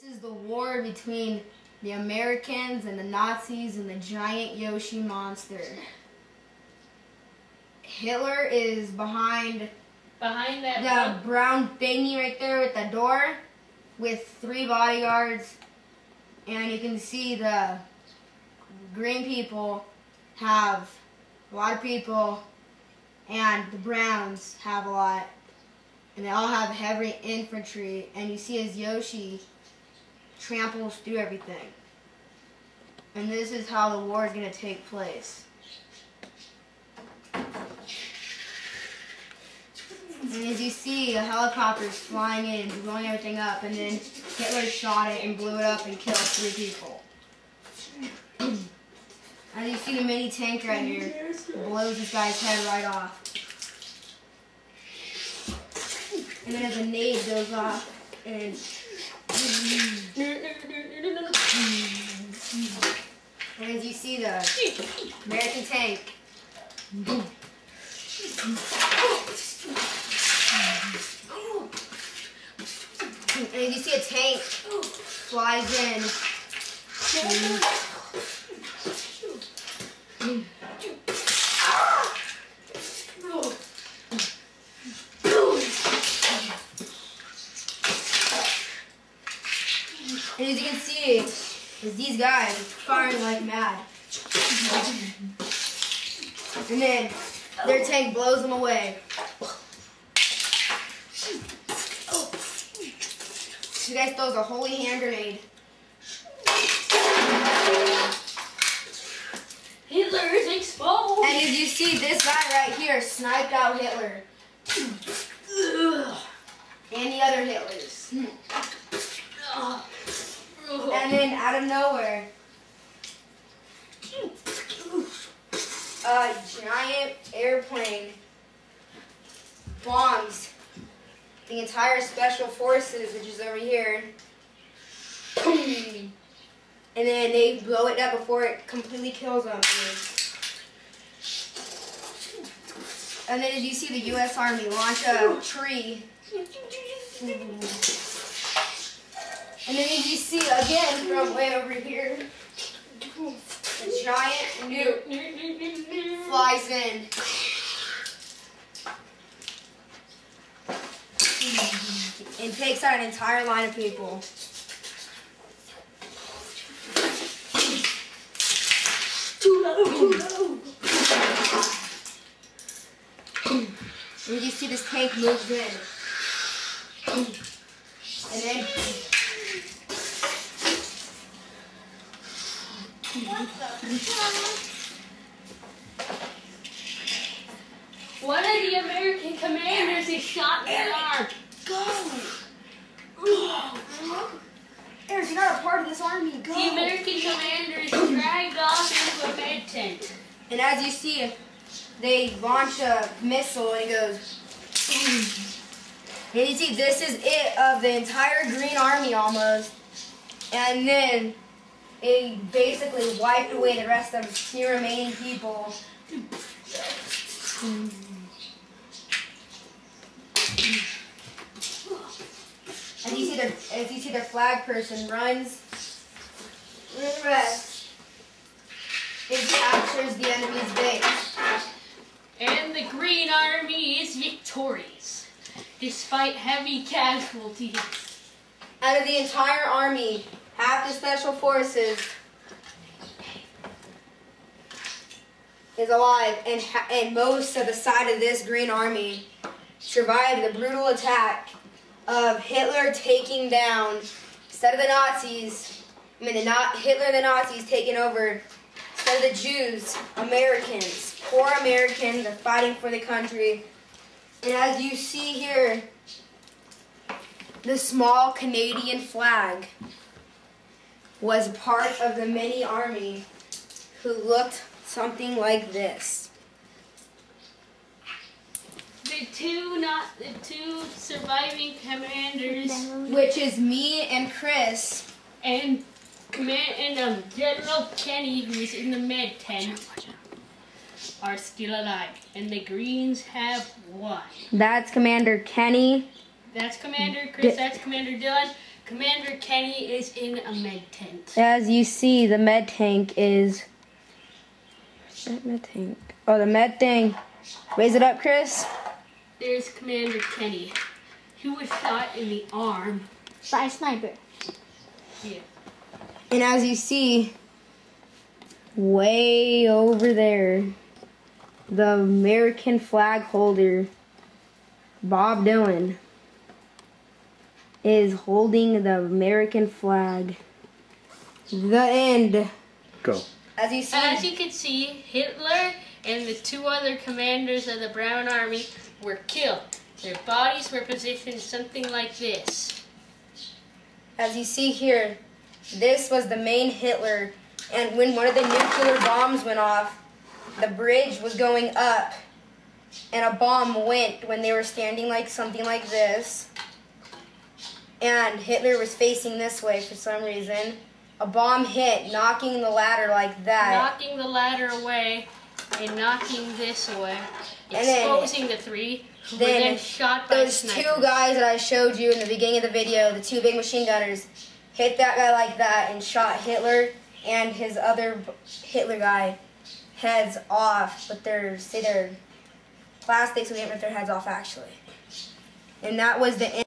This is the war between the Americans and the Nazis and the giant Yoshi monster. Hitler is behind that brown thingy right there with the door with 3 bodyguards, and you can see the green people have a lot of people and the browns have a lot, and they all have heavy infantry, and you see as Yoshi tramples through everything. And this is how the war is going to take place. And as you see, a helicopter is flying in, blowing everything up, and then Hitler shot it and blew it up and killed 3 people. As you see the mini tank right here, blows this guy's head right off. And then as a nade goes off, and as you see the American tank, and as you see a tank flies in, and as you can see, is these guys firing like mad. And then their tank blows them away. This guy throws a holy hand grenade. Hitler is exposed! And as you see, this guy right here sniped out Hitler. And the other Hitlers. And then out of nowhere, a giant airplane bombs the entire special forces, which is over here. And then they blow it up before it completely kills them. And then as you see the U.S. Army launch a tree. And then as you see again from way over here, a giant nuke flies in. And takes out an entire line of people. And you see this tank moves in. And then one of the American commanders is shot in the arm. Go! Eric, you're not a part of this army. Go! The American commander is dragged off into a med tent. And as you see, they launch a missile and it goes. And you see, this is it of the entire Green Army almost. And then it basically wiped away the rest of the remaining people. As you see the flag person runs, and the rest, it captures the enemy's base. And the Green Army is victorious, despite heavy casualties. Out of the entire army, half the special forces is alive, and most of the side of this Green Army survived the brutal attack of Hitler taking down, instead of the Nazis, Hitler and the Nazis taking over, instead of the Jews, Americans, poor Americans are fighting for the country. And as you see here, the small Canadian flag was part of the mini army who looked something like this. The two surviving commanders, which is me and Chris, and General Kenny, who is in the med tent, are still alive, and the Greens have won. That's Commander Kenny. That's Commander Chris. That's Commander Dylan. Commander Kenny is in a med tent. As you see, the med tank is... Where's that med tank? Oh, the med thing. Raise it up, Chris. There's Commander Kenny, who was shot in the arm. By a sniper. Yeah. And as you see, way over there, the American flag holder, Bob Dylan, is holding the American flag. The end. Go. As you see, As you can see, Hitler and the 2 other commanders of the Brown Army were killed. Their bodies were positioned something like this. as you see here, this was the main Hitler. And when one of the nuclear bombs went off, the bridge was going up, and a bomb went when they were standing like something like this. And Hitler was facing this way for some reason. A bomb hit, knocking the ladder like that. Knocking the ladder away and knocking this away. And then- Exposing the 3 who were then then shot by Those snipers. 2 guys that I showed you in the beginning of the video, the 2 big machine gunners, hit that guy like that and shot Hitler and his other Hitler guy heads off with their plastic, so they didn't rip their heads off actually. And that was the end.